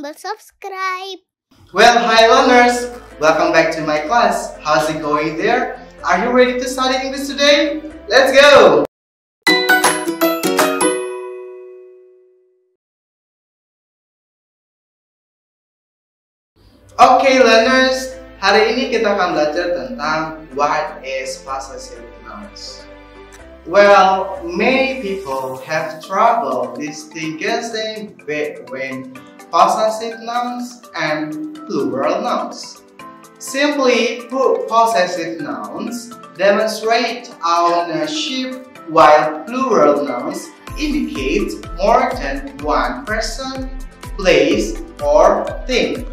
tombol subscribe. Well, hi learners! Welcome back to my class. How's it going there? Are you ready to study English today? Let's go! Okay learners, hari ini kita akan belajar tentang what is possessive nouns. Well, many people have trouble distinguishing between possessive nouns and plural nouns. Simply put, possessive nouns demonstrate ownership, while plural nouns indicate more than one person, place, or thing.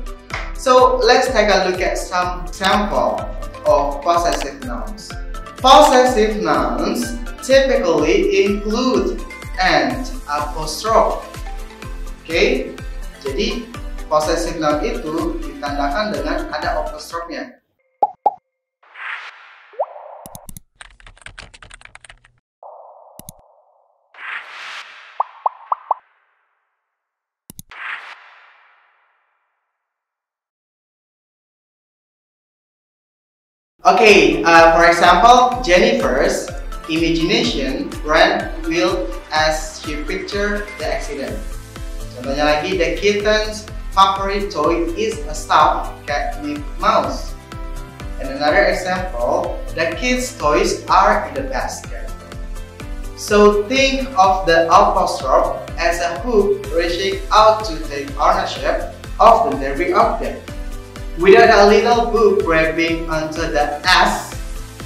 So let's take a look at some example of possessive nouns. Possessive nouns typically include and apostrophe. Okay, jadi possessive noun itu ditandakan dengan ada apostrofnya. Okay, for example, Jennifer's imagination ran wild as she pictured the accident. Contohnya lagi, the kitten's favorite toy is a stuffed cat named Mouse. And another example, the kids' toys are in the basket. So think of the apostrophe as a hook reaching out to take ownership of the nearby object. Without a little book grabbing onto the S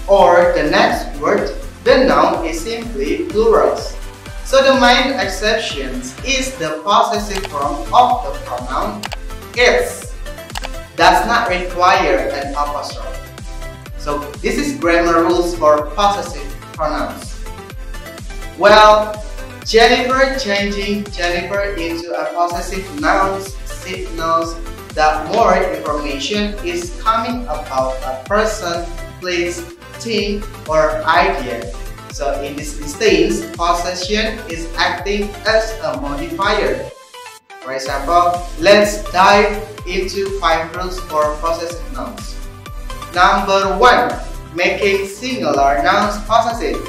or the next word, the noun is simply plurals. So the main exception is the possessive form of the pronoun its. Does not require an apostrophe. So this is grammar rules for possessive pronouns. Well, Jennifer changing Jennifer into a possessive noun signals that more information is coming about a person, place, thing, or idea. So in this instance, possession is acting as a modifier. For example, let's dive into 5 rules for possessive nouns. Number 1, making singular nouns possessive.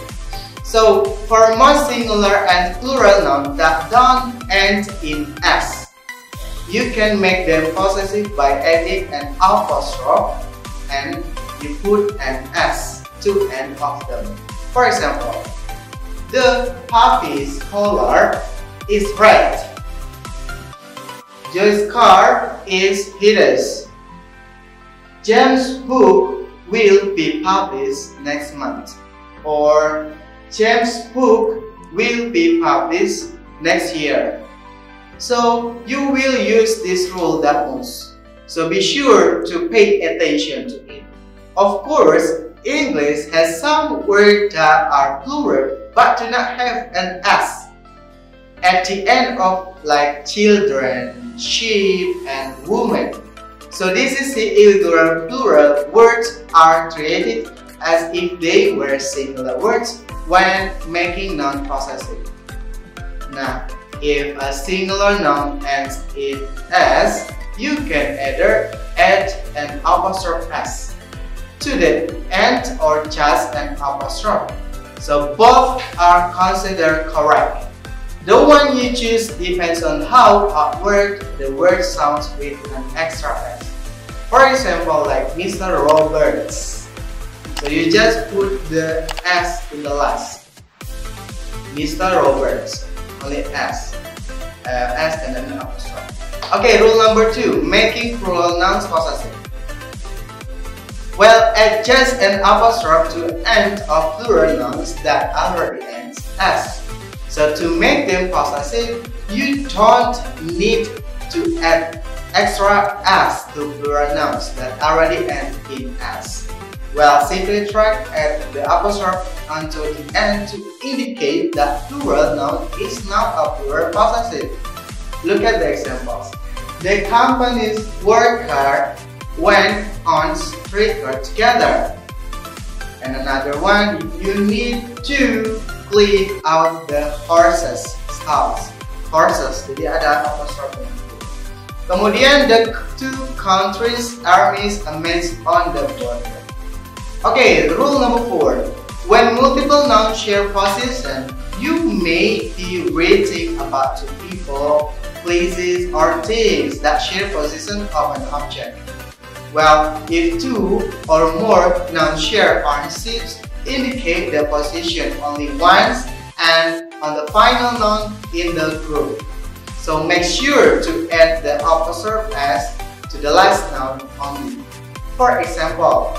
So for most singular and plural nouns that don't end in s, you can make them possessive by adding an apostrophe and you put an s to end of them. For example, the puppy's color is red. Joy's car is hideous. James' book will be published next month. Or James' book will be published next year. So you will use this rule that most. So be sure to pay attention to it. Of course, English has some words that are plural but do not have an s at the end of, like children, sheep, and woman. So this is the irregular plural words are treated as if they were singular words when making non-possessive. Now, if a singular noun ends in s, you can either add an apostrophe s to the end or just an apostrophe. So both are considered correct. The one you choose depends on how awkward the word sounds with an extra s. For example, like Mr. Roberts. So you just put the s in the last. Mr. Roberts. Only S and then an apostrophe. Okay, rule number 2, making plural nouns possessive. Well, add just an apostrophe to end of plural nouns that already ends S. So to make them possessive, you don't need to add extra S to plural nouns that already end in S. Well, simply track add the apostrophe onto the end to indicate that plural noun is now a plural possessive. Look at the examples. The company's worker went on streetcar together. And another one, you need to clean out the horses' stalls. Horses, jadi ada apostrophe. Kemudian the two countries' armies amassed on the border. Okay, rule number 4. When multiple nouns share possession, you may be writing about two people, places, or things that share possession of an object. Well, if two or more nouns share partnerships, indicate the possession only once and on the final noun in the group. So make sure to add the opposite s to the last noun only. For example,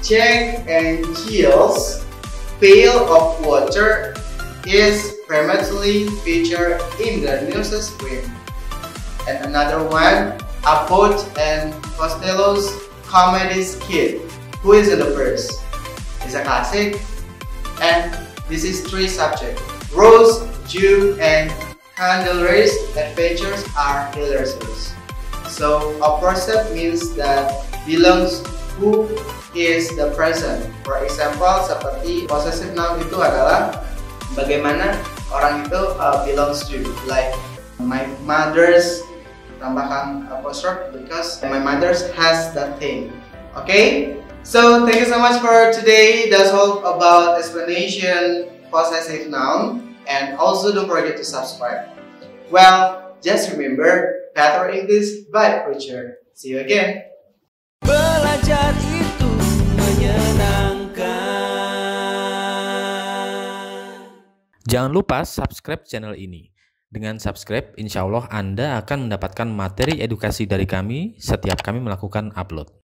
Jack and Jill's pail of water is prominently featured in the news screen. And another one, Abbott and Costello's comedy skit, Who is in the First? Is a classic. And this is 3 subjects. Rose, Jew, and Candle's adventures are hilarious. So opposite means that belongs who is the present. For example, seperti possessive noun itu adalah bagaimana orang itu belongs to. Like my mother's, tambahkan apostrophe because my mother's has that thing. Okay? So thank you so much for today. That's all about explanation possessive noun. And also don't forget to subscribe. Well, just remember, better English by preacher. See you again. Belajar itu menyenangkan. Jangan lupa subscribe channel ini. Dengan subscribe, insya Allah Anda akan mendapatkan materi edukasi dari kami setiap kami melakukan upload.